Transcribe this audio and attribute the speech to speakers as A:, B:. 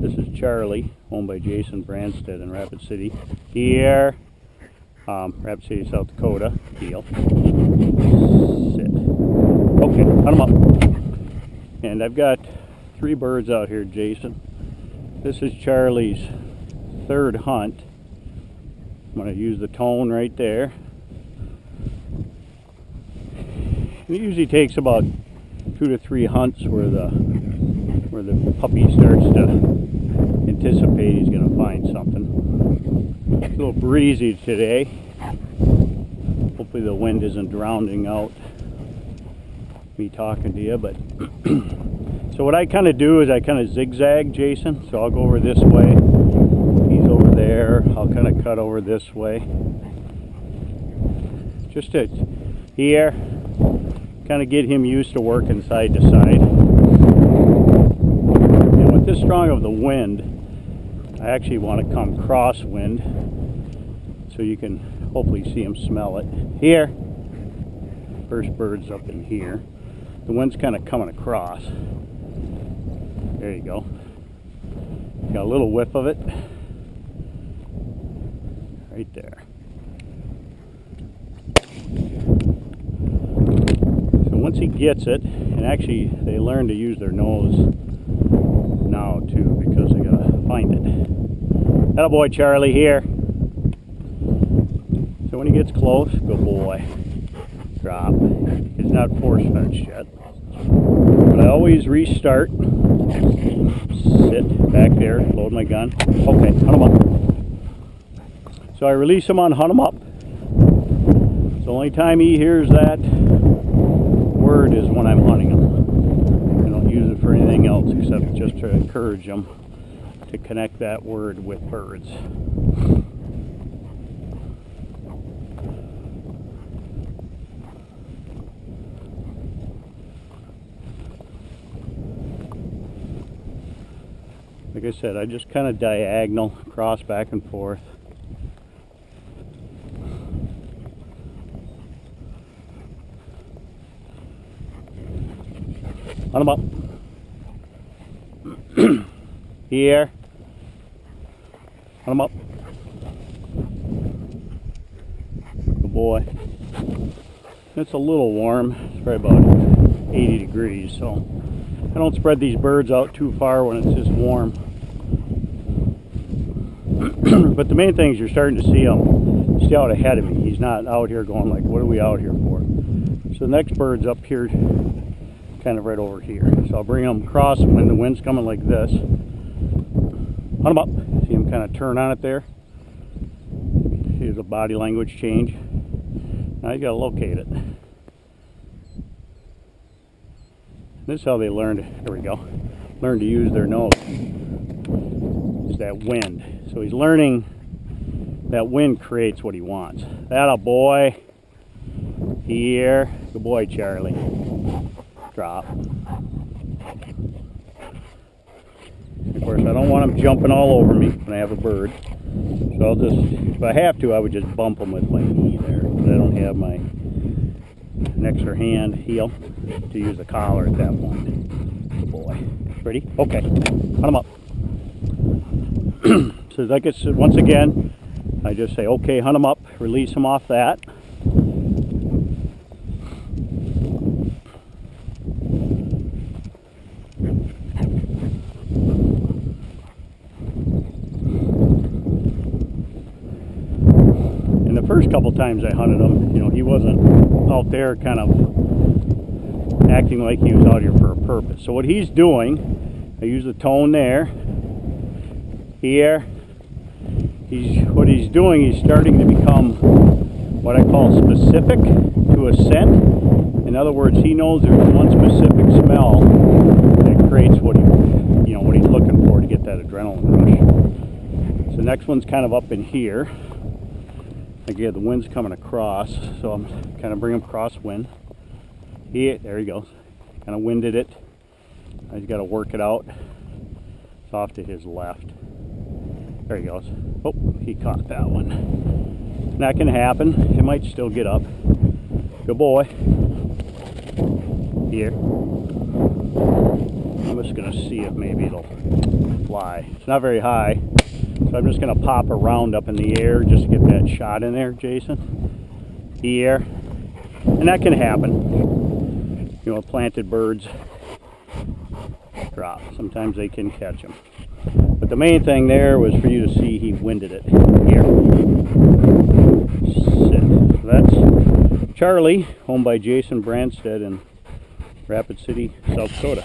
A: This is Charlie, owned by Jason Brandsted in Rapid City. Here, Rapid City, South Dakota. Deal. Sit. Okay, hunt them up. And I've got 3 birds out here, Jason. This is Charlie's 3rd hunt. I'm going to use the tone right there. It usually takes about 2 to 3 hunts where the puppy starts to anticipate he's going to find something. It's a little breezy today. Hopefully the wind isn't drowning out me talking to you. But so what I kind of do is I kind of zigzag, Jason. So I'll go over this way. He's over there. I'll kind of cut over this way. Just to here, kind of get him used to working side to side. And with this strong of the wind, I actually want to come crosswind so you can hopefully see him smell it. Here, first bird's up in here. The wind's kind of coming across. There you go. Got a little whiff of it. Right there. So once he gets it, and actually they learn to use their nose now too, because they gotta find it. Atta boy, Charlie, here. So when he gets close, good boy. Drop. He's not force fenced yet. But I always restart. Sit back there, load my gun. Okay, hunt him up. So I release him on hunt him up. So the only time he hears that word is when I'm hunting him. I don't use it for anything else except just to encourage him to connect that word with birds. Like I said, I just kind of diagonal, cross back and forth. Hunt him up. Here. Hunt him up. Good boy. It's a little warm. It's probably about 80 degrees, so I don't spread these birds out too far when it's just warm. But the main thing is you're starting to see him stay out ahead of me. He's not out here going like, what are we out here for? So the next bird's up here, kind of right over here. So I'll bring him across when the wind's coming like this. Hunt him up. See him kind of turn on it there. See the body language change. Now you got to locate it. This is how they learn to, there we go, learn to use their nose. Is that wind. So he's learning that wind creates what he wants. Atta boy. Here. Good boy, Charlie. Drop. Of course, I don't want him jumping all over me when I have a bird. So I'll just, if I have to, I would just bump him with my knee there. But I don't have my an extra hand heel to use the collar at that point. Good boy. Ready? Okay. Hunt him up. So like I said, once again, I just say, okay, hunt him up, release him off that. And the first couple times I hunted him, you know, he wasn't out there kind of acting like he was out here for a purpose. So what he's doing, I use the tone there. Here, what he's doing, he's starting to become what I call specific to a scent. In other words, he knows there's one specific smell that creates what what he's looking for to get that adrenaline rush. So the next one's kind of up in here. Again, the wind's coming across, so I'm kind of bringing him crosswind. There he goes. Kind of winded it. Now he's got to work it out. It's off to his left. There he goes. Oh, he caught that one. That can happen. He might still get up. Good boy. Here. I'm just going to see if maybe it'll fly. It's not very high, so I'm just going to pop a round up in the air just to get that shot in there, Jason. Air. And that can happen. You know, planted birds drop. Sometimes they can catch them. But the main thing there was for you to see he winded it. Here. Sit. So that's Charlie, owned by Jason Brandsted in Rapid City, South Dakota.